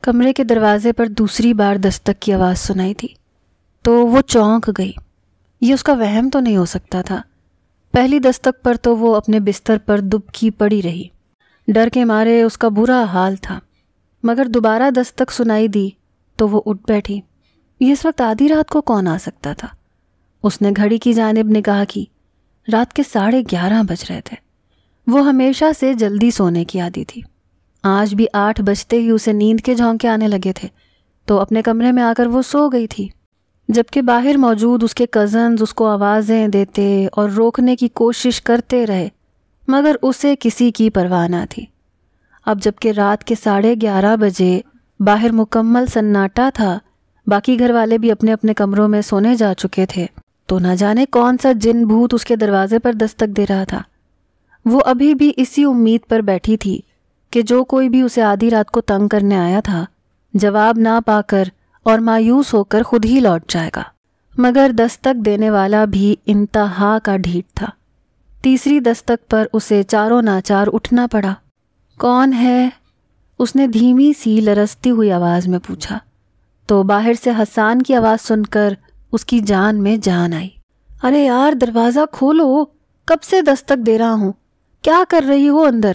کمرے کے دروازے پر دوسری بار دستک کی آواز سنائی تھی تو وہ چونک گئی۔ یہ اس کا وہم تو نہیں ہو سکتا تھا۔ پہلی دستک پر تو وہ اپنے بستر پر دبکی پڑی رہی، ڈر کے مارے اس کا برا حال تھا، مگر دوبارہ دستک سنائی دی تو وہ اٹھ بیٹھی۔ یہ اس وقت آدھی رات کو کون آ سکتا تھا؟ اس نے گھڑی کی جانب نگاہ کی۔ رات کے 11:30 بج رہے تھے۔ وہ ہمیشہ سے جلدی سونے کی عادی تھی۔ آج بھی 8 بجتے ہی اسے نیند کے جھونکے آنے لگے تھے تو اپنے کمرے میں آ کر وہ سو گئی تھی، جبکہ باہر موجود اس کے کزنز اس کو آوازیں دیتے اور روکنے کی کوشش کرتے رہے، مگر اسے کسی کی پرواہ نہ تھی۔ اب جبکہ رات کے 11:30 بجے باہر مکمل سناٹا تھا، باقی گھر والے بھی اپنے اپنے کمروں میں سونے جا چکے تھے، تو نہ جانے کون سا جن بھوت اس کے دروازے پر دستک دے رہا تھا۔ وہ ابھی بھی اسی امید پر بیٹھی تھی کہ جو کوئی بھی اسے آدھی رات کو تنگ کرنے آیا تھا جواب نہ پا کر اور مایوس ہو کر خود ہی لوٹ جائے گا، مگر دستک دینے والا بھی انتہا کا ڈھیٹ تھا۔ تیسری دستک پر اسے چاروں ناچار اٹھنا پڑا۔ کون ہے؟ اس نے دھیمی سی لرزتی ہوئی آواز میں پوچھا تو باہر سے حسان کی آواز سن کر اس کی جان میں جان آئی۔ ارے یار دروازہ کھولو، کب سے دستک دے رہا ہوں، کیا کر رہی ہو اندر؟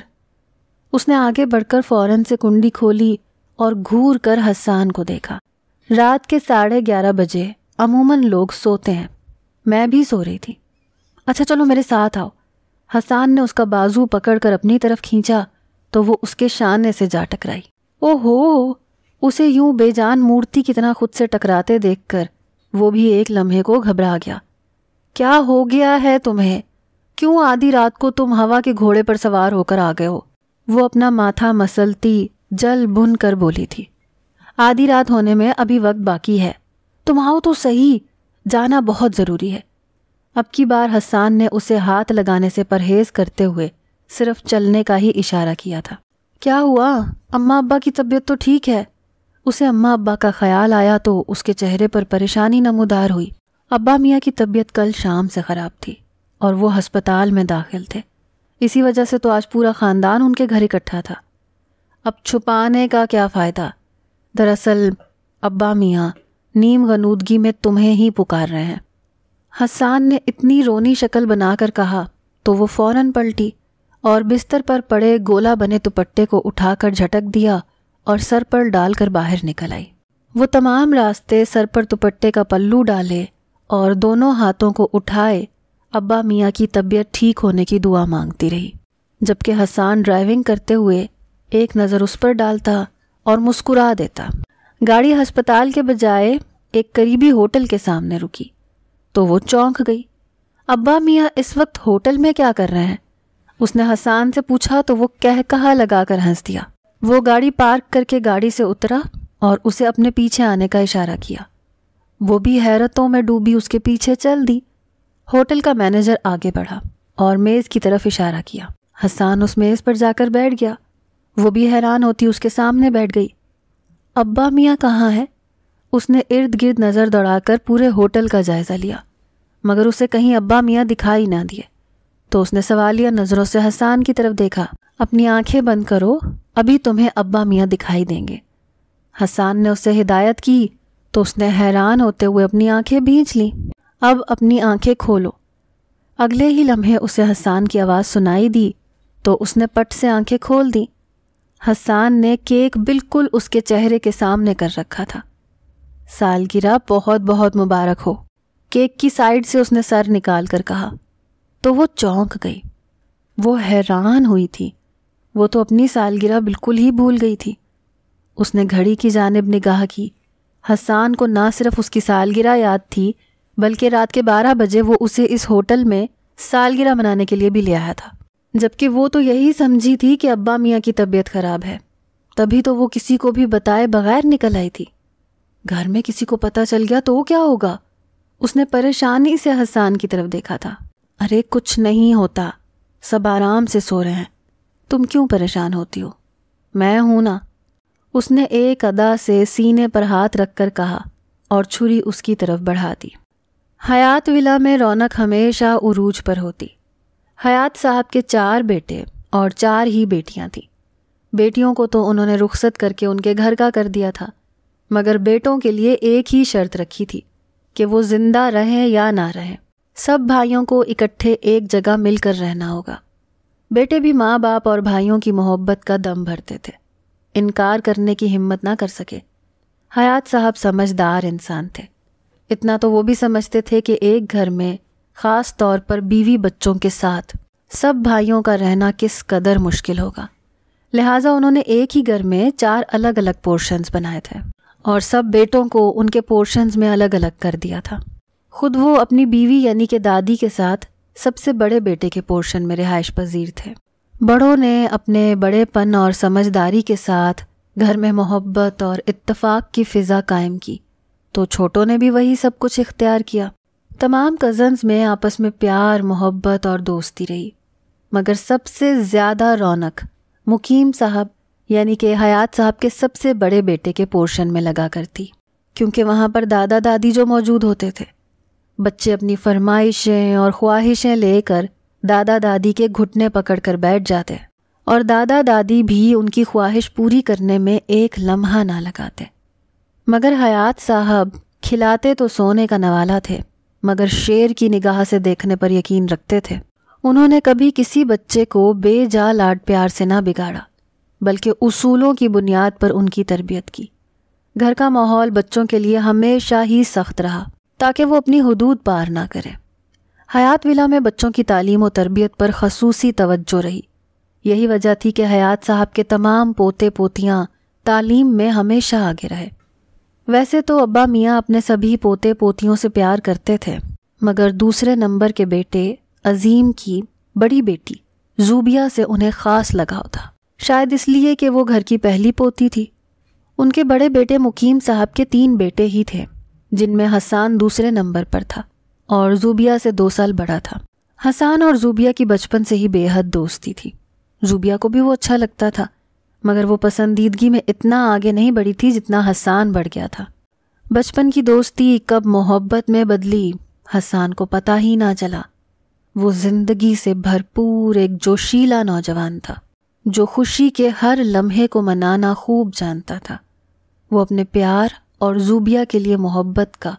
اس نے آگے بڑھ کر فوراً سے کنڈی کھولی اور گھور کر حسان کو دیکھا۔ رات کے 11:30 بجے عموماً لوگ سوتے ہیں، میں بھی سو رہی تھی۔ اچھا چلو میرے ساتھ آؤ۔ حسان نے اس کا بازو پکڑ کر اپنی طرف کھینچا تو وہ اس کے شانے سے جا ٹکرائی۔ اوہو، اسے یوں بے جان مورتی کی طرح خود سے ٹکراتے دیکھ کر وہ بھی ایک لمحے کو گھبرا گیا۔ کیا ہو گیا ہے تمہیں؟ کیوں آدھی رات کو تم ہوا کے گھوڑے پر سوار ہو کر آ گئے ہو؟ وہ اپنا ماتھا مسلتی جل بھن کر بولی تھی۔ آدھی رات ہونے میں ابھی وقت باقی ہے، تم آؤ تو صحیح، جانا بہت ضروری ہے۔ اب کی بار حسان نے اسے ہاتھ لگانے سے پرہیز کرتے ہوئے صرف چلنے کا ہی اشارہ کیا تھا۔ کیا ہوا؟ اماں ابا کی طبیعت تو ٹھیک ہے؟ اسے اماں ابا کا خیال آیا تو اس کے چہرے پر پریشانی نمودار ہوئی۔ ابا میاں کی طبیعت کل شام سے خراب تھی اور وہ ہسپتال میں داخل تھے، اسی وجہ سے تو آج پورا خاندان ان کے گھر اکٹھا تھا۔ اب چھپانے کا کیا فائدہ؟ دراصل ابا میاں نیم غنودگی میں تمہیں ہی پکار رہے ہیں۔ حسان نے اتنی رونی شکل بنا کر کہا تو وہ فوراً پلٹی اور بستر پر پڑے گولا بنے دوپٹے کو اٹھا کر جھٹک دیا اور سر پر ڈال کر باہر نکل آئی۔ وہ تمام راستے سر پر دوپٹے کا پلو ڈالے اور دونوں ہاتھوں کو اٹھائے ابا میاں کی طبیعت ٹھیک ہونے کی دعا مانگتی رہی، جبکہ حسان ڈرائیونگ کرتے ہوئے ایک نظر اس پر ڈالتا اور مسکرا دیتا۔ گاڑی ہسپتال کے بجائے ایک قریبی ہوٹل کے سامنے رکی تو وہ چونک گئی۔ ابا میاں اس وقت ہوٹل میں کیا کر رہے ہیں؟ اس نے حسان سے پوچھا تو وہ کہا لگا کر ہنس دیا۔ وہ گاڑی پارک کر کے گاڑی سے اترا اور اسے اپنے پیچھے آنے کا اشارہ کیا۔ وہ بھی حیرتوں میں ڈوبی اس کے پیچھے چل دی۔ ہوٹل کا مینیجر آگے بڑھا اور میز کی طرف اشارہ کیا۔ حسان اس میز پر جا کر بیٹھ گیا۔ وہ بھی حیران ہوتی اس کے سامنے بیٹھ گئی۔ ابا میاں کہاں ہے؟ اس نے ارد گرد نظر دوڑا کر پورے ہوٹل کا جائزہ لیا، مگر اسے کہیں ابا میاں دکھائی نہ دیے، تو اس نے سوالیہ نظروں سے حسان کی طرف دیکھا۔ اپنی آنکھیں بند کرو، ابھی تمہیں ابا میاں دکھائی دیں گے۔ حسان نے اسے ہدایت کی تو اس نے حیران ہوتے ہوئے اپنی آنکھیں بھینچ لیں۔ اب اپنی آنکھیں کھولو۔ اگلے ہی لمحے اسے حسان کی آواز سنائی دی تو اس نے پٹ سے آنکھیں کھول دیں۔ حسان نے کیک بالکل اس کے چہرے کے سامنے کر رکھا تھا۔ سالگرہ بہت بہت مبارک ہو، کیک کی سائڈ سے اس نے سر نکال کر کہا تو وہ چونک گئی۔ وہ حیران ہوئی تھی، وہ تو اپنی سالگرہ بالکل ہی بھول گئی تھی۔ اس نے گھڑی کی جانب نگاہ کی۔ حسان کو نہ صرف اس کی سالگرہ یاد تھی بلکہ رات کے 12 بجے وہ اسے اس ہوٹل میں سالگرہ منانے کے لیے بھی لے آیا تھا، جبکہ وہ تو یہی سمجھی تھی کہ ابا میاں کی طبیعت خراب ہے، تبھی تو وہ کسی کو بھی بتائے بغیر نکل آئی تھی۔ گھر میں کسی کو پتہ چل گیا تو کیا ہوگا؟ اس نے پریشانی سے حسان کی طرف دیکھا تھا۔ ارے کچھ نہیں ہوتا، سب آرام سے سو رہے ہیں، تم کیوں پریشان ہوتی ہو؟ میں ہوں نا، اس نے ایک ادا سے سینے پر ہاتھ رکھ کر کہا اور چھری اس کی طرف بڑھا دی۔ حیات ولا میں رونق ہمیشہ عروج پر ہوتی۔ حیات صاحب کے 4 بیٹے اور 4 ہی بیٹیاں تھیں۔ بیٹیوں کو تو انہوں نے رخصت کر کے ان کے گھر کا کر دیا تھا، مگر بیٹوں کے لیے ایک ہی شرط رکھی تھی کہ وہ زندہ رہیں یا نہ رہیں، سب بھائیوں کو اکٹھے ایک جگہ مل کر رہنا ہوگا۔ بیٹے بھی ماں باپ اور بھائیوں کی محبت کا دم بھرتے تھے، انکار کرنے کی ہمت نہ کر سکے۔ حیات صاحب سمجھدار انسان تھے، اتنا تو وہ بھی سمجھتے تھے کہ ایک گھر میں خاص طور پر بیوی بچوں کے ساتھ سب بھائیوں کا رہنا کس قدر مشکل ہوگا، لہٰذا انہوں نے ایک ہی گھر میں 4 الگ الگ پورشنز بنائے تھے اور سب بیٹوں کو ان کے پورشنز میں الگ الگ کر دیا تھا۔ خود وہ اپنی بیوی یعنی کہ دادی کے ساتھ سب سے بڑے بیٹے کے پورشن میں رہائش پذیر تھے۔ بڑوں نے اپنے بڑے پن اور سمجھداری کے ساتھ گھر میں محبت اور اتفاق کی فضا قائم کی، تو چھوٹوں نے بھی وہی سب کچھ اختیار کیا۔ تمام کزنز میں آپس میں پیار، محبت اور دوستی رہی، مگر سب سے زیادہ رونق مقیم صاحب یعنی کہ حیات صاحب کے سب سے بڑے بیٹے کے پورشن میں لگا کرتی، کیونکہ وہاں پر دادا دادی جو موجود ہوتے تھے۔ بچے اپنی فرمائشیں اور خواہشیں لے کر دادا دادی کے گھٹنے پکڑ کر بیٹھ جاتے اور دادا دادی بھی ان کی خواہش پوری کرنے میں ایک لمحہ نہ لگاتے۔ مگر حیات صاحب کھلاتے تو سونے کا نوالا تھے، مگر شیر کی نگاہ سے دیکھنے پر یقین رکھتے تھے۔ انہوں نے کبھی کسی بچے کو بے جا لاڈ پیار سے نہ بگاڑا، بلکہ اصولوں کی بنیاد پر ان کی تربیت کی۔ گھر کا ماحول بچوں کے لیے ہمیشہ ہی سخت رہا تاکہ وہ اپنی حدود پار نہ کریں۔ حیات ولا میں بچوں کی تعلیم و تربیت پر خصوصی توجہ رہی، یہی وجہ تھی کہ حیات صاحب کے تمام پوتے پوتیاں تعلیم میں ہمیشہ آگے رہے۔ ویسے تو ابا میاں اپنے سبھی پوتے پوتیوں سے پیار کرتے تھے، مگر دوسرے نمبر کے بیٹے عظیم کی بڑی بیٹی زوبیہ سے انہیں خاص لگاؤ تھا، شاید اس لیے کہ وہ گھر کی پہلی پوتی تھی۔ ان کے بڑے بیٹے مقیم صاحب کے 3 بیٹے ہی تھے، جن میں حسان دوسرے نمبر پر تھا اور زوبیہ سے 2 سال بڑا تھا۔ حسان اور زوبیہ کی بچپن سے ہی بے حد دوستی تھی۔ زوبیہ کو بھی وہ اچھا لگتا تھا، مگر وہ پسندیدگی میں اتنا آگے نہیں بڑھی تھی جتنا حسان بڑھ گیا تھا۔ بچپن کی دوستی کب محبت میں بدلی حسان کو پتہ ہی نہ چلا۔ وہ زندگی سے بھرپور ایک جوشیلا نوجوان تھا جو خوشی کے ہر لمحے کو منانا خوب جانتا تھا۔ وہ اپنے پیار اور زوبیہ کے لیے محبت کا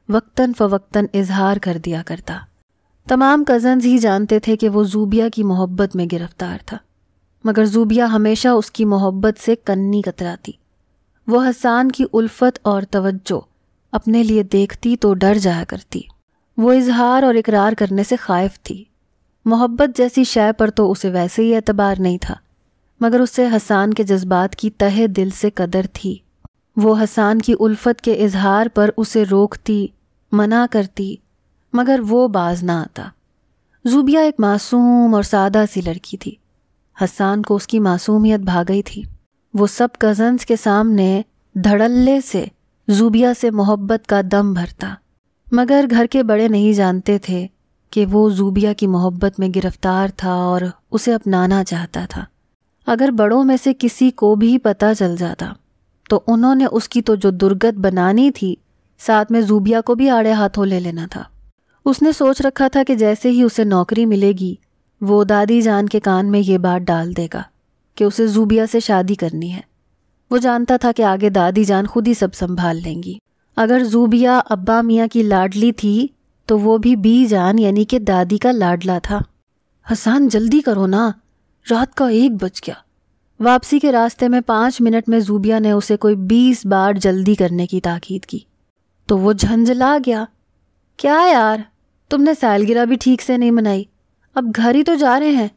وقتاً فوقتاً اظہار کر دیا کرتا۔ تمام کزنز ہی جانتے تھے کہ وہ زوبیہ کی محبت میں گرفتار تھا، مگر زوبیہ ہمیشہ اس کی محبت سے کنی کتراتی۔ وہ حسان کی الفت اور توجہ اپنے لیے دیکھتی تو ڈر جایا کرتی۔ وہ اظہار اور اقرار کرنے سے خائف تھی۔ محبت جیسی شے پر تو اسے ویسے ہی اعتبار نہیں تھا، مگر اس سے حسان کے جذبات کی تہہ دل سے قدر تھی۔ وہ حسان کی الفت کے اظہار پر اسے روکتی، منع کرتی، مگر وہ باز نہ آتا۔ زوبیہ ایک معصوم اور سادہ سی لڑکی تھی۔ حسان کو اس کی معصومیت بھا گئی تھی۔ وہ سب کزنز کے سامنے دھڑلے سے زوبیہ سے محبت کا دم بھرتا، مگر گھر کے بڑے نہیں جانتے تھے کہ وہ زوبیہ کی محبت میں گرفتار تھا اور اسے اپنانا چاہتا تھا۔ اگر بڑوں میں سے کسی کو بھی پتہ چل جاتا تو انہوں نے اس کی تو جو درگت بنانی تھی، ساتھ میں زوبیہ کو بھی آڑے ہاتھوں لے لینا تھا۔ اس نے سوچ رکھا تھا کہ جیسے ہی اسے نوکری ملے گی وہ دادی جان کے کان میں یہ بات ڈال دے گا کہ اسے زوبیہ سے شادی کرنی ہے۔ وہ جانتا تھا کہ آگے دادی جان خود ہی سب سنبھال لیں گی۔ اگر زوبیہ ابا میاں کی لاڈلی تھی تو وہ بھی بی جان یعنی کہ دادی کا لاڈلا تھا۔ حسان جلدی کرو نا، رات کا 1 بج گیا۔ واپسی کے راستے میں 5 منٹ میں زوبیہ نے اسے کوئی 20 بار جلدی کرنے کی تاکید کی تو وہ جھنجھلا گیا۔ کیا یار، تم نے سالگرہ بھی ٹھیک سے نہیں منائی، اب گھر ہی تو جا رہے ہیں،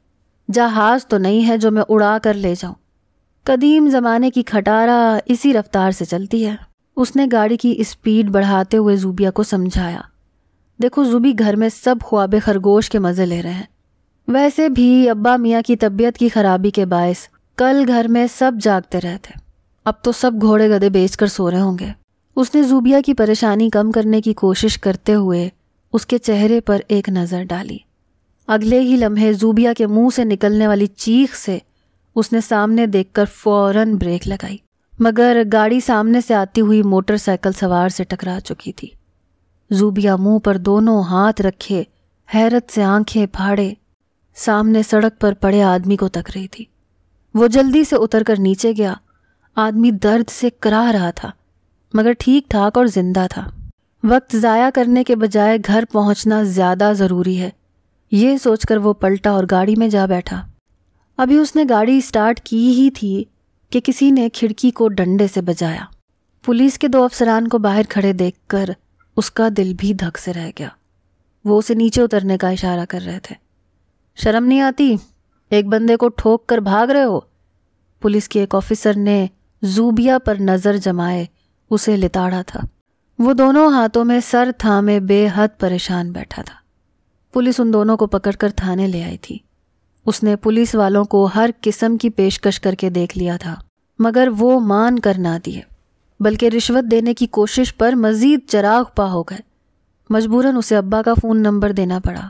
جہاز تو نہیں ہے جو میں اڑا کر لے جاؤں۔ قدیم زمانے کی کھٹارا اسی رفتار سے چلتی ہے۔ اس نے گاڑی کی اسپیڈ بڑھاتے ہوئے زوبیہ کو سمجھایا، دیکھو زوبی، گھر میں سب خواب خرگوش کے مزے لے رہے ہیں، ویسے بھی ابا میاں کی طبیعت کی خرابی کے باعث کل گھر میں سب جاگتے رہتے، اب تو سب گھوڑے گدھے بیچ کر سو رہے ہوں گے۔ اس نے زوبیہ کی پریشانی کم کرنے کی کوشش کرتے ہوئے اس کے چہرے پر ایک نظر ڈالی۔ اگلے ہی لمحے زوبیہ کے منہ سے نکلنے والی چیخ سے اس نے سامنے دیکھ کر فوراً بریک لگائی، مگر گاڑی سامنے سے آتی ہوئی موٹر سائیکل سوار سے ٹکرا چکی تھی۔ زوبیہ منہ پر دونوں ہاتھ رکھے حیرت سے آنکھیں پھاڑے سامنے سڑک پر پڑے آدمی کو تک رہی تھی۔ وہ جلدی سے اتر کر نیچے گیا۔ آدمی درد سے کراہ رہا تھا مگر ٹھیک ٹھاک اور زندہ تھا۔ وقت ضائع کرنے کے بجائے گھر پہنچنا زیادہ ضروری ہے، یہ سوچ کر وہ پلٹا اور گاڑی میں جا بیٹھا۔ ابھی اس نے گاڑی سٹارٹ کی ہی تھی کہ کسی نے کھڑکی کو ڈنڈے سے بجایا۔ پولیس کے 2 افسران کو باہر کھڑے دیکھ کر اس کا دل بھی دھک سے رہ گیا۔ وہ اسے نیچے اترنے کا اشارہ کر رہے تھے۔ شرم نہیں آتی؟ ایک بندے کو ٹھوک کر بھاگ رہے ہو؟ پولیس کے ایک آفیسر نے زوبیا پر نظر جمائے اسے لتاڑا تھا۔ وہ دونوں ہاتھوں میں سر تھامے بے حد پریشان بیٹھا تھا۔ پولیس ان دونوں کو پکڑ کر تھانے لے آئی تھی۔ اس نے پولیس والوں کو ہر قسم کی پیشکش کر کے دیکھ لیا تھا مگر وہ مان کر نہ دیے، بلکہ رشوت دینے کی کوشش پر مزید چراغ پا ہو گئے۔ مجبوراً اسے ابا کا فون نمبر دینا پڑا۔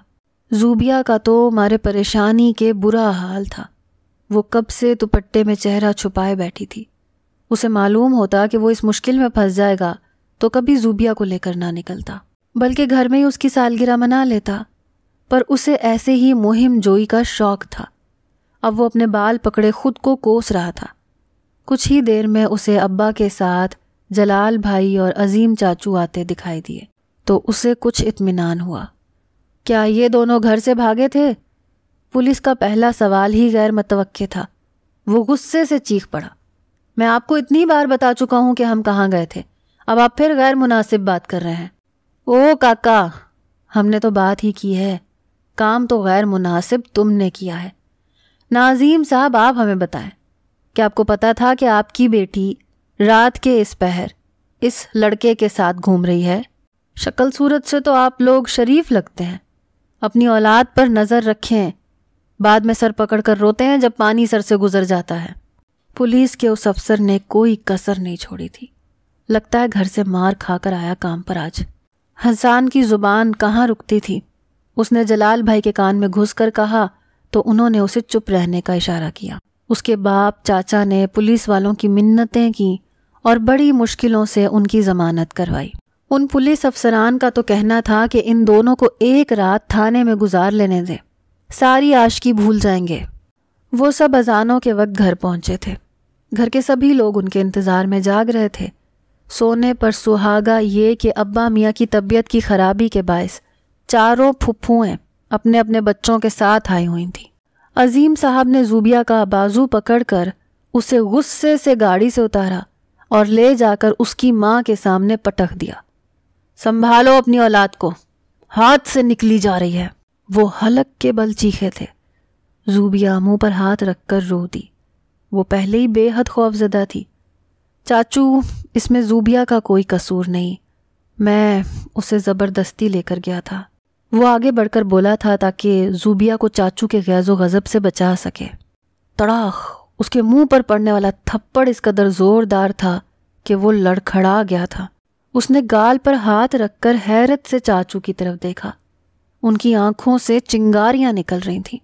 زوبیا کا تو مارے پریشانی کے برا حال تھا۔ وہ کب سے دوپٹے میں چہرہ چھپائے بیٹھی تھی۔ اسے معلوم ہوتا کہ وہ اس مشکل میں پھنس جائے گا تو کبھی زوبیا کو لے کر نہ نکلتا، بلکہ گھر میں ہی اس کی سالگرہ منا لیتا۔ پر اسے ایسے ہی مہم جوئی کا شوق تھا۔ اب وہ اپنے بال پکڑے خود کو کوس رہا تھا۔ کچھ ہی دیر میں اسے ابا کے ساتھ جلال بھائی اور عظیم چاچو آتے دکھائی دیے تو اسے کچھ اطمینان ہوا۔ کیا یہ دونوں گھر سے بھاگے تھے؟ پولیس کا پہلا سوال ہی غیر متوقع تھا۔ وہ غصے سے چیخ پڑا، میں آپ کو اتنی بار بتا چکا ہوں کہ ہم کہاں گئے تھے، اب آپ پھر غیر مناسب بات کر رہے ہیں۔ او کاکا، ہم نے تو بات ہی کی ہے، کام تو غیر مناسب تم نے کیا ہے۔ ناظیم صاحب، آپ ہمیں بتائیں، کیا آپ کو پتا تھا کہ آپ کی بیٹی رات کے اس پہر اس لڑکے کے ساتھ گھوم رہی ہے؟ شکل صورت سے تو آپ لوگ شریف لگتے ہیں، اپنی اولاد پر نظر رکھیں، بعد میں سر پکڑ کر روتے ہیں جب پانی سر سے گزر جاتا ہے۔ پولیس کے اس افسر نے کوئی کسر نہیں چھوڑی تھی۔ لگتا ہے گھر سے مار کھا کر آیا کام پر آج۔ حسان کی زبان کہاں رکتی تھی۔ اس نے جلال بھائی کے کان میں گھس کر کہا تو انہوں نے اسے چپ رہنے کا اشارہ کیا۔ اس کے باپ چاچا نے پولیس والوں کی منتیں کی اور بڑی مشکلوں سے ان کی ضمانت کروائی۔ ان پولیس افسران کا تو کہنا تھا کہ ان دونوں کو ایک رات تھانے میں گزار لینے دیں، ساری عاشقی بھول جائیں گے۔ وہ سب اذانوں کے وقت گھر پہنچے تھے۔ گھر کے سبھی لوگ ان کے انتظار میں جاگ رہے تھے۔ سونے پر سہاگا یہ کہ ابا میاں کی طبیعت کی خرابی کے باعث چاروں پھپھوئیں اپنے اپنے بچوں کے ساتھ آئی ہوئی تھیں۔ عظیم صاحب نے زوبیا کا بازو پکڑ کر اسے غصے سے گاڑی سے اتارا اور لے جا کر اس کی ماں کے سامنے پٹک دیا۔ سنبھالو اپنی اولاد کو، ہاتھ سے نکلی جا رہی ہے۔ وہ حلق کے بل چیخے تھے۔ زوبیا منہ پر ہاتھ رکھ کر رو دی۔ وہ پہلے ہی بے حد خوف زدہ تھی۔ چاچو، اس میں زوبیا کا کوئی قصور نہیں، میں اسے زبردستی لے کر گیا تھا۔ وہ آگے بڑھ کر بولا تھا تاکہ زوبیا کو چاچو کے غیظ و غضب سے بچا سکے۔ تڑاخ! اس کے منہ پر پڑنے والا تھپڑ اس قدر زوردار تھا کہ وہ لڑکھڑا گیا تھا۔ اس نے گال پر ہاتھ رکھ کر حیرت سے چاچو کی طرف دیکھا۔ ان کی آنکھوں سے چنگاریاں نکل رہی تھیں،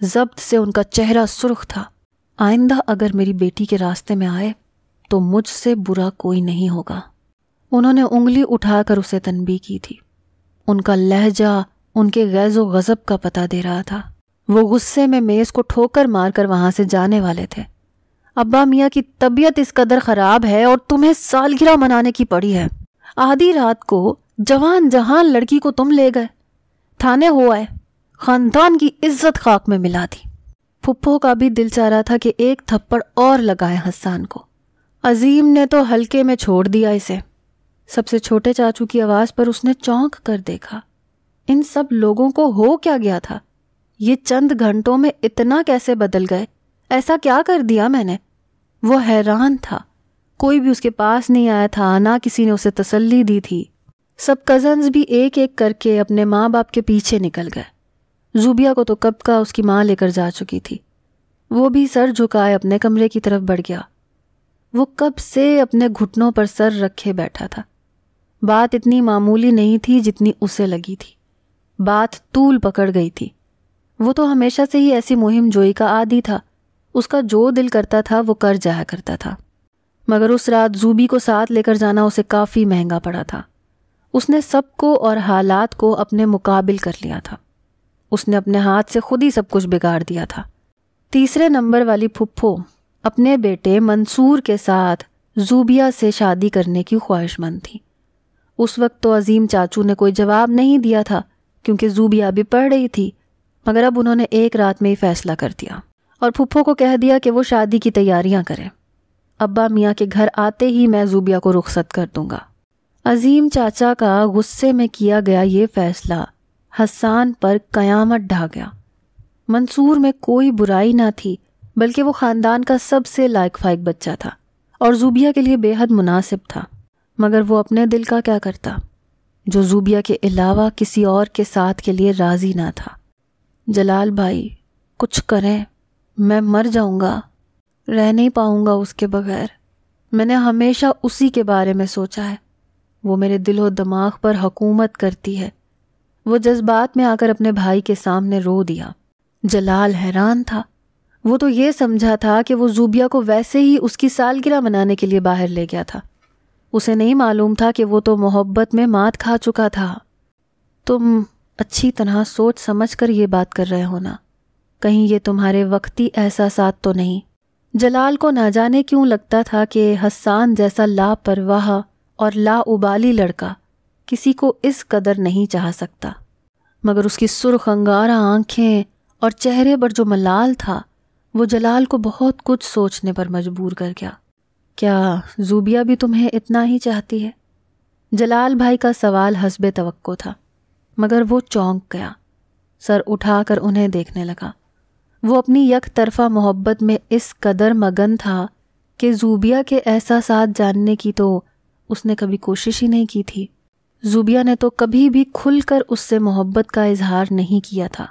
ضبط سے ان کا چہرہ سرخ تھا۔ آئندہ اگر میری بیٹی کے راستے میں آئے تو مجھ سے برا کوئی نہیں ہوگا۔ انہوں نے انگلی اٹھا کر اسے تنبیہ کی تھی۔ ان کا لہجہ ان کے غیظ و غضب کا پتہ دے رہا تھا۔ وہ غصے میں میز کو ٹھوکر مار کر وہاں سے جانے والے تھے۔ ابا میاں کی طبیعت اس قدر خراب ہے اور تمہیں سالگرہ منانے کی پڑی ہے۔ آدھی رات کو جوان جہان لڑکی کو تم لے گئے، تھانے ہو آئے، خاندان کی عزت خاک میں ملا دی۔ پھپھو کا بھی دل چاہ رہا تھا کہ ایک تھپڑ اور لگائے حسان کو۔ عظیم نے تو ہلکے میں چھوڑ دیا اسے۔ سب سے چھوٹے چاچو کی آواز پر اس نے چونک کر دیکھا۔ ان سب لوگوں کو ہو کیا گیا تھا؟ یہ چند گھنٹوں میں اتنا کیسے بدل گئے؟ ایسا کیا کر دیا میں نے؟ وہ حیران تھا۔ کوئی بھی اس کے پاس نہیں آیا تھا، نہ کسی نے اسے تسلی دی تھی۔ سب کزنز بھی ایک ایک کر کے اپنے ماں باپ کے پیچھے نکل گئے۔ زوبیا کو تو کب کا اس کی ماں لے کر جا چکی تھی۔ وہ بھی سر جھکائے اپنے کمرے کی طرف بڑھ گیا۔ وہ کب سے اپنے گھٹنوں پر سر رکھے بیٹھا تھا۔ بات اتنی معمولی نہیں تھی جتنی اسے لگی تھی۔ بات طول پکڑ گئی تھی۔ وہ تو ہمیشہ سے ہی ایسی مہم جوئی کا عادی تھا۔ اس کا جو دل کرتا تھا وہ کر جایا کرتا تھا، مگر اس رات زوبی کو ساتھ لے کر جانا اسے کافی مہنگا پڑا تھا۔ اس نے سب کو اور حالات کو اپنے مقابل کر لیا تھا۔ اس نے اپنے ہاتھ سے خود ہی سب کچھ بگاڑ دیا تھا۔ 3 نمبر والی پھپھو اپنے بیٹے منصور کے ساتھ زوبیہ سے شادی کرنے کی خواہش مند تھی۔ اس وقت تو عظیم چاچو نے کوئی جواب نہیں دیا تھا کیونکہ زوبیہ بھی پڑھ رہی تھی، مگر اب انہوں نے ایک رات میں ہی فیصلہ کر دیا اور پھپھو کو کہہ دیا کہ وہ شادی کی تیاریاں کریں۔ ابا میاں کے گھر آتے ہی میں زوبیہ کو رخصت کر دوں گا۔ عظیم چاچا کا غصے میں کیا گیا یہ فیصلہ حسان پر قیامت ڈھا گیا۔ منصور میں کوئی برائی نہ تھی، بلکہ وہ خاندان کا سب سے لائق فائق بچہ تھا اور زوبیہ کے لیے بے حد مناسب تھا، مگر وہ اپنے دل کا کیا کرتا جو زوبیہ کے علاوہ کسی اور کے ساتھ کے لیے راضی نہ تھا۔ جلال بھائی کچھ کریں، میں مر جاؤں گا، رہ نہیں پاؤں گا اس کے بغیر۔ میں نے ہمیشہ اسی کے بارے میں سوچا ہے، وہ میرے دل و دماغ پر حکومت کرتی ہے۔ وہ جذبات میں آ کر اپنے بھائی کے سامنے رو دیا۔ جلال حیران تھا، وہ تو یہ سمجھا تھا کہ وہ زوبیہ کو ویسے ہی اس کی سالگرہ منانے کے لیے باہر لے گیا تھا، اسے نہیں معلوم تھا کہ وہ تو محبت میں مات کھا چکا تھا۔ تم اچھی طرح سوچ سمجھ کر یہ بات کر رہے ہو نا، کہیں یہ تمہارے وقتی احساسات تو نہیں؟ جلال کو نہ جانے کیوں لگتا تھا کہ حسان جیسا لاپرواہ اور لا ابالی لڑکا کسی کو اس قدر نہیں چاہ سکتا، مگر اس کی سرخ انگارہ آنکھیں اور چہرے پر جو ملال تھا وہ جلال کو بہت کچھ سوچنے پر مجبور کر گیا۔ کیا زوبیہ بھی تمہیں اتنا ہی چاہتی ہے؟ جلال بھائی کا سوال حسب توقع تھا، مگر وہ چونک گیا، سر اٹھا کر انہیں دیکھنے لگا۔ وہ اپنی یک طرفہ محبت میں اس قدر مگن تھا کہ زوبیہ کے احساسات جاننے کی تو اس نے کبھی کوشش ہی نہیں کی تھی۔ زوبیہ نے تو کبھی بھی کھل کر اس سے محبت کا اظہار نہیں کیا تھا،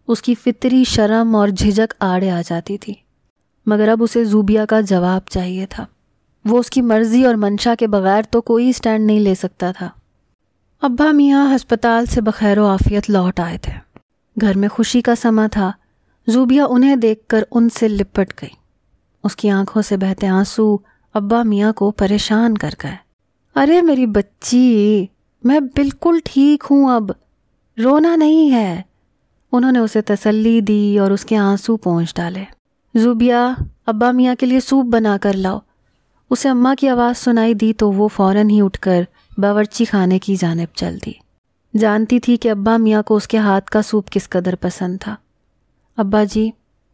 اس کی فطری شرم اور جھجک آڑے آ جاتی تھی، مگر اب اسے زوبیہ کا جواب چاہیے تھا۔ وہ اس کی مرضی اور منشا کے بغیر تو کوئی سٹینڈ نہیں لے سکتا تھا۔ ابا میاں ہسپتال سے بخیر و عافیت لوٹ آئے تھے، گھر میں خوشی کا سما تھا۔ زوبیہ انہیں دیکھ کر ان سے لپٹ گئی، اس کی آنکھوں سے بہتے آنسو ابا میاں کو پریشان کر گئے۔ ارے میری بچی، میں بالکل ٹھیک ہوں، اب رونا نہیں ہے۔ انہوں نے اسے تسلی دی اور اس کے آنسو پونچھ ڈالے۔ زوبیہ، ابا میاں کے لیے سوپ بنا کر لاؤ۔ اسے اماں کی آواز سنائی دی تو وہ فوراً ہی اٹھ کر باورچی خانے کی جانب چل دی۔ جانتی تھی کہ ابا میاں کو اس کے ہاتھ کا سوپ کس قدر پسند تھا۔ ابا جی،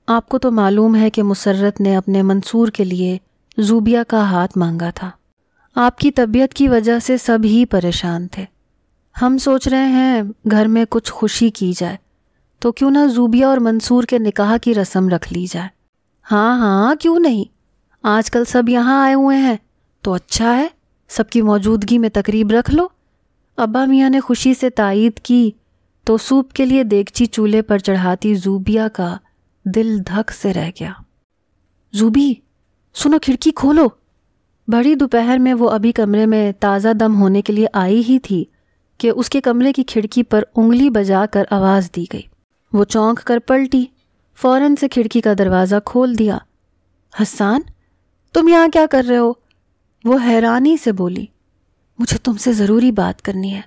آپ کو تو معلوم ہے کہ مسرت نے اپنے منصور کے لیے زوبیہ کا ہاتھ مانگا تھا۔ آپ کی طبیعت کی وجہ سے سب ہی پریشان تھے۔ ہم سوچ رہے ہیں گھر میں کچھ خوشی کی جائے، تو کیوں نہ زوبیہ اور منصور کے نکاح کی رسم رکھ لی جائے۔ ہاں ہاں، کیوں نہیں، آج کل سب یہاں آئے ہوئے ہیں تو اچھا ہے، سب کی موجودگی میں تقریب رکھ لو۔ ابا میاں نے خوشی سے تائید کی تو سوپ کے لیے دیگچی چولہے پر چڑھاتی زوبیہ کا دل دھک سے رہ گیا۔ زوبی، سنو، کھڑکی کھولو۔ بڑی دوپہر میں وہ ابھی کمرے میں تازہ دم ہونے کے لیے آئی ہی تھی کہ اس کے کمرے کی کھڑکی پر انگلی بجا کر آواز دی گئی۔ وہ چونک کر پلٹی، فوراً سے کھڑکی کا دروازہ کھول دیا۔ حسان، تم یہاں کیا کر رہے ہو؟ وہ حیرانی سے بولی۔ مجھے تم سے ضروری بات کرنی ہے۔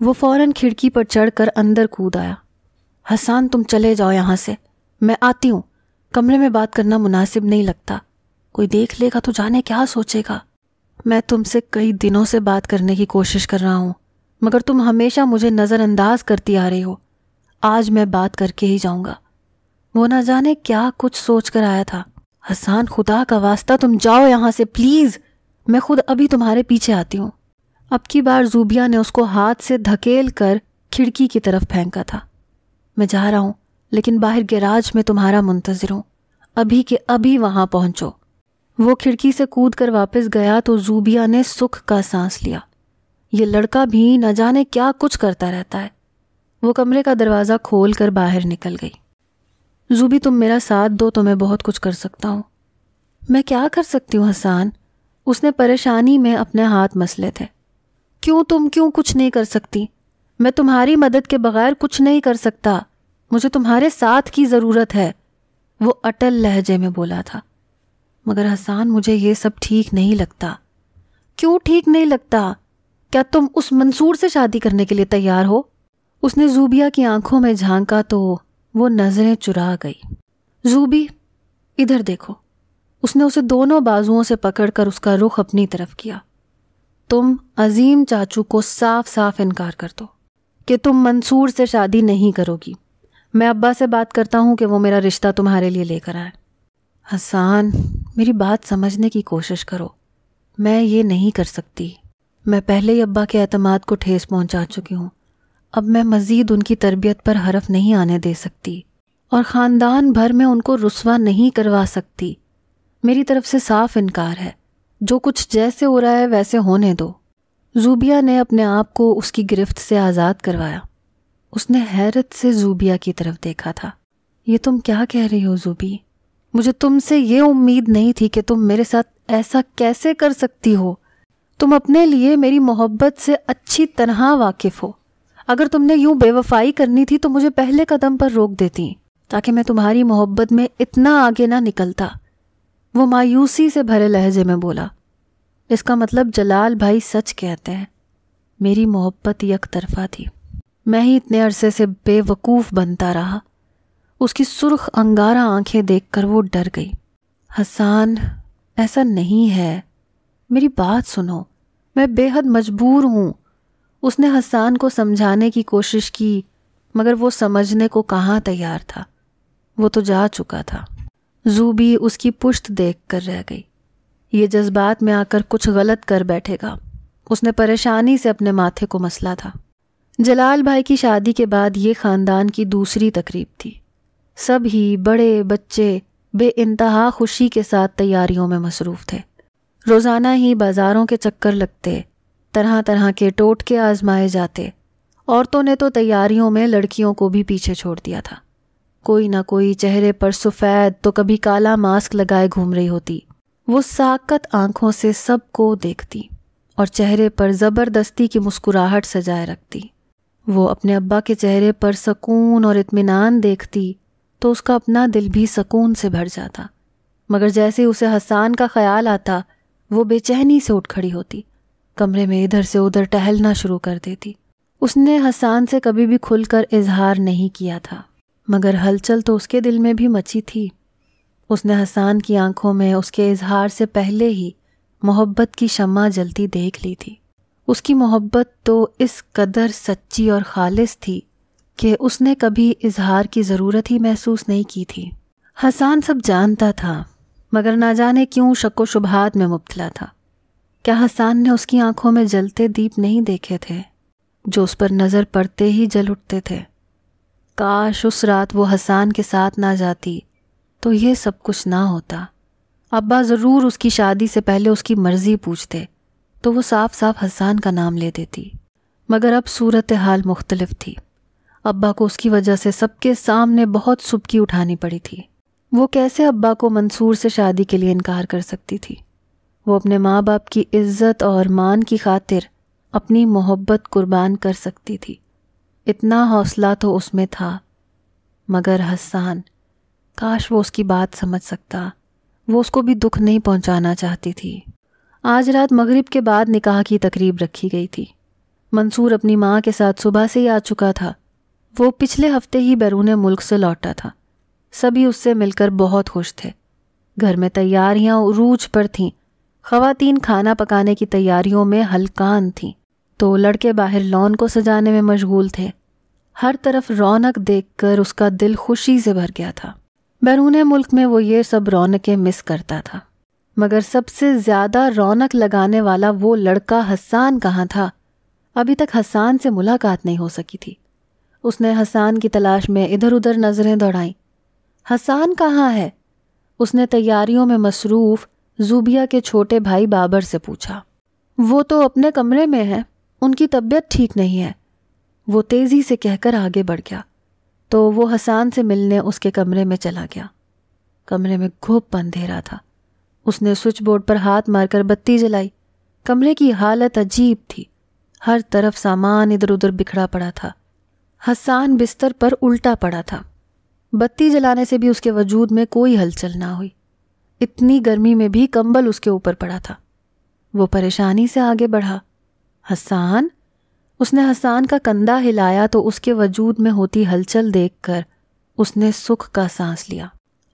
وہ فوراً کھڑکی پر چڑھ کر اندر کود آیا۔ حسان، تم چلے جاؤ یہاں سے، میں آتی ہوں۔ کمرے میں بات کرنا مناسب نہیں لگتا، کوئی دیکھ لے گا تو جانے کیا سوچے گا۔ میں تم سے کئی دنوں سے بات کرنے کی کوشش کر رہا ہوں، مگر تم ہمیشہ مجھے نظر انداز کرتی آ رہی ہو۔ آج میں بات کر کے ہی جاؤں گا۔ وہ نہ جانے کیا کچھ سوچ کر آیا تھا۔ حسان، خدا کا واسطہ تم جاؤ یہاں سے پلیز، میں خود ابھی تمہارے پیچھے آتی ہوں۔ اب کی بار زوبیہ نے اس کو ہاتھ سے دھکیل کر کھڑکی کی طرف پھینکا تھا۔ میں جا رہا ہوں، لیکن باہر گیراج میں تمہارا منتظر ہوں، ابھی کے ابھی وہاں پہنچو۔ وہ کھڑکی سے کود کر واپس گیا تو زوبیہ نے سکھ کا سانس لیا۔ یہ لڑکا بھی نہ جانے کیا کچھ کرتا رہتا ہے۔ وہ کمرے کا دروازہ کھول کر باہر نکل گئی۔ زوبی، تم میرا ساتھ دو تو میں بہت کچھ کر سکتا ہوں۔ میں کیا کر سکتی ہوں حسان؟ اس نے پریشانی میں اپنے ہاتھ مسلے تھے۔ تم کیوں کچھ نہیں کر سکتی؟ میں تمہاری مدد کے بغیر کچھ نہیں کر سکتا، مجھے تمہارے ساتھ کی ضرورت ہے، وہ اٹل لہجے میں بولا تھا۔ مگر حسان، مجھے یہ سب ٹھیک نہیں لگتا۔ کیوں ٹھیک نہیں لگتا؟ کیا تم اس منصور سے شادی کرنے کے لیے تیار ہو؟ اس نے زوبیہ کی آنکھوں میں جھانکا تو وہ نظریں چرا گئی۔ زوبی، ادھر دیکھو۔ اس نے اسے دونوں بازوؤں سے پکڑ کر اس کا رخ اپنی طرف کیا۔ تم عظیم چاچو کو صاف صاف انکار کر دو کہ تم منصور سے شادی نہیں کرو گی۔ میں ابا سے بات کرتا ہوں کہ وہ میرا رشتہ تمہارے لیے لے کر آئے۔ حسان، میری بات سمجھنے کی کوشش کرو۔ میں یہ نہیں کر سکتی۔ میں پہلے ہی ابا کے اعتماد کو ٹھیس پہنچا چکی ہوں۔ اب میں مزید ان کی تربیت پر حرف نہیں آنے دے سکتی اور خاندان بھر میں ان کو رسوا نہیں کروا سکتی۔ میری طرف سے صاف انکار ہے۔ جو کچھ جیسے ہو رہا ہے ویسے ہونے دو۔ زوبیہ نے اپنے آپ کو اس کی گرفت سے آزاد کروایا۔ اس نے حیرت سے زوبیہ کی طرف دیکھا تھا۔ یہ تم کیا کہہ رہی ہو زوبی؟ مجھے تم سے یہ امید نہیں تھی کہ تم میرے ساتھ ایسا کیسے کر سکتی ہو؟ تم اپنے لیے میری محبت سے اچھی طرح واقف ہو۔ اگر تم نے یوں بے وفائی کرنی تھی تو مجھے پہلے قدم پر روک دیتی تاکہ میں تمہاری محبت میں اتنا آگے نہ نکلتا۔ وہ مایوسی سے بھرے لہجے میں بولا، اس کا مطلب جلال بھائی سچ کہتے ہیں۔ میری محبت یک طرفہ تھی۔ میں ہی اتنے عرصے سے بے وقوف بنتا رہا۔ اس کی سرخ انگارہ آنکھیں دیکھ کر وہ ڈر گئی۔ حسان، ایسا نہیں ہے، میری بات سنو، میں بے حد مجبور ہوں۔ اس نے حسان کو سمجھانے کی کوشش کی مگر وہ سمجھنے کو کہاں تیار تھا۔ وہ تو جا چکا تھا۔ زوبی اس کی پشت دیکھ کر رہ گئی۔ یہ جذبات میں آ کر کچھ غلط کر بیٹھے گا، اس نے پریشانی سے اپنے ماتھے کو مسلا تھا۔ جلال بھائی کی شادی کے بعد یہ خاندان کی دوسری تقریب تھی۔ سب ہی بڑے بچے بے انتہا خوشی کے ساتھ تیاریوں میں مصروف تھے۔ روزانہ ہی بازاروں کے چکر لگتے، طرح طرح کے ٹوٹکے آزمائے جاتے۔ عورتوں نے تو تیاریوں میں لڑکیوں کو بھی پیچھے چھوڑ دیا تھا۔ کوئی نہ کوئی چہرے پر سفید تو کبھی کالا ماسک لگائے گھوم رہی ہوتی۔ وہ ساکت آنکھوں سے سب کو دیکھتی اور چہرے پر زبردستی کی مسکراہٹ سجائے رکھتی۔ وہ اپنے ابا کے چہرے پر سکون اور اطمینان دیکھتی تو اس کا اپنا دل بھی سکون سے بھر جاتا، مگر جیسے اسے حسان کا خیال آتا وہ بے چینی سے اٹھ کھڑی ہوتی، کمرے میں ادھر سے ادھر ٹہلنا شروع کر دیتی۔ اس نے حسان سے کبھی بھی کھل کر اظہار نہیں کیا تھا، مگر ہلچل تو اس کے دل میں بھی مچی تھی۔ اس نے حسان کی آنکھوں میں اس کے اظہار سے پہلے ہی محبت کی شمع جلتی دیکھ لی تھی۔ اس کی محبت تو اس قدر سچی اور خالص تھی کہ اس نے کبھی اظہار کی ضرورت ہی محسوس نہیں کی تھی۔ حسان سب جانتا تھا مگر نہ جانے کیوں شک و شبہات میں مبتلا تھا۔ کیا حسان نے اس کی آنکھوں میں جلتے دیپ نہیں دیکھے تھے جو اس پر نظر پڑتے ہی جل اٹھتے تھے؟ کاش اس رات وہ حسان کے ساتھ نہ جاتی تو یہ سب کچھ نہ ہوتا۔ ابا ضرور اس کی شادی سے پہلے اس کی مرضی پوچھتے تو وہ صاف صاف حسان کا نام لے دیتی، مگر اب صورتحال مختلف تھی۔ ابا کو اس کی وجہ سے سب کے سامنے بہت سبکی اٹھانی پڑی تھی۔ وہ کیسے ابا کو منصور سے شادی کے لیے انکار کر سکتی تھی؟ وہ اپنے ماں باپ کی عزت اور مان کی خاطر اپنی محبت قربان کر سکتی تھی۔ اتنا حوصلہ تو اس میں تھا، مگر حسان، کاش وہ اس کی بات سمجھ سکتا۔ وہ اس کو بھی دکھ نہیں پہنچانا چاہتی تھی۔ آج رات مغرب کے بعد نکاح کی تقریب رکھی گئی تھی۔ منصور اپنی ماں کے ساتھ صبح سے ہی آ چکا تھا۔ وہ پچھلے ہفتے ہی بیرون ملک سے لوٹا تھا۔ سبھی اس سے مل کر بہت خوش تھے۔ گھر میں تیاریاں عروج پر تھیں۔ خواتین کھانا پکانے کی تیاریوں میں ہلکان تھیں تو لڑکے باہر لان کو سجانے میں مشغول تھے۔ ہر طرف رونق دیکھ کر اس کا دل خوشی سے بھر گیا تھا۔ بیرون ملک میں وہ یہ سب رونقیں مس کرتا تھا، مگر سب سے زیادہ رونق لگانے والا وہ لڑکا حسان کہاں تھا؟ ابھی تک حسان سے ملاقات نہیں ہو سکی تھی۔ اس نے حسان کی تلاش میں ادھر ادھر نظریں دوڑائیں۔ حسان کہاں ہے؟ اس نے تیاریوں میں مصروف زوبیہ کے چھوٹے بھائی بابر سے پوچھا۔ وہ تو اپنے کمرے میں ہے، ان کی طبیعت ٹھیک نہیں ہے، وہ تیزی سے کہہ کر آگے بڑھ گیا تو وہ حسان سے ملنے اس کے کمرے میں چلا گیا۔ کمرے میں گھوپ اندھیرا تھا۔ اس نے سوئچ بورڈ پر ہاتھ مار کر بتی جلائی۔ کمرے کی حالت عجیب تھی۔ ہر طرف سامان ادھر ادھر بکھرا پڑا تھا۔ حسان بستر پر الٹا پڑا تھا۔ بتی جلانے سے بھی اس کے وجود میں کوئی ہلچل نہ ہوئی۔ اتنی گرمی میں بھی کمبل اس کے اوپر پڑا تھا۔ وہ پریشانی سے آگے بڑھا۔ حسان؟ اس نے حسان کا کندھا ہلایا تو اس کے وجود میں ہوتی ہلچل دیکھ کر اس نے سکھ کا سانس لیا۔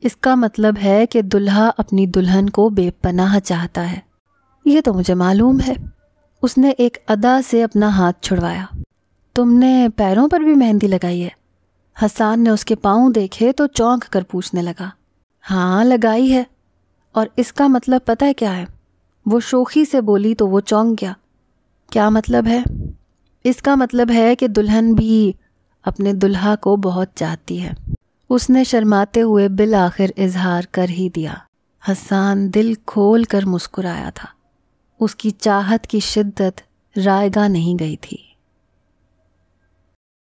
اس کا مطلب ہے کہ دلہا اپنی دلہن کو بے پناہ چاہتا ہے۔ یہ تو مجھے معلوم ہے۔ اس نے ایک ادا سے اپنا ہاتھ چھڑوایا۔ تم نے پیروں پر بھی مہندی لگائی ہے؟ حسان نے اس کے پاؤں دیکھے تو چونک کر پوچھنے لگا۔ ہاں لگائی ہے۔ اور اس کا مطلب پتہ ہے کیا ہے؟ وہ شوخی سے بولی تو وہ چونک گیا۔ کیا مطلب ہے؟ اس کا مطلب ہے کہ دلہن بھی اپنے دلہا کو بہت چاہتی ہے۔ اس نے شرماتے ہوئے بالآخر اظہار کر ہی دیا۔ حسان دل کھول کر مسکرایا تھا۔ اس کی چاہت کی شدت رائگاں نہیں گئی تھی۔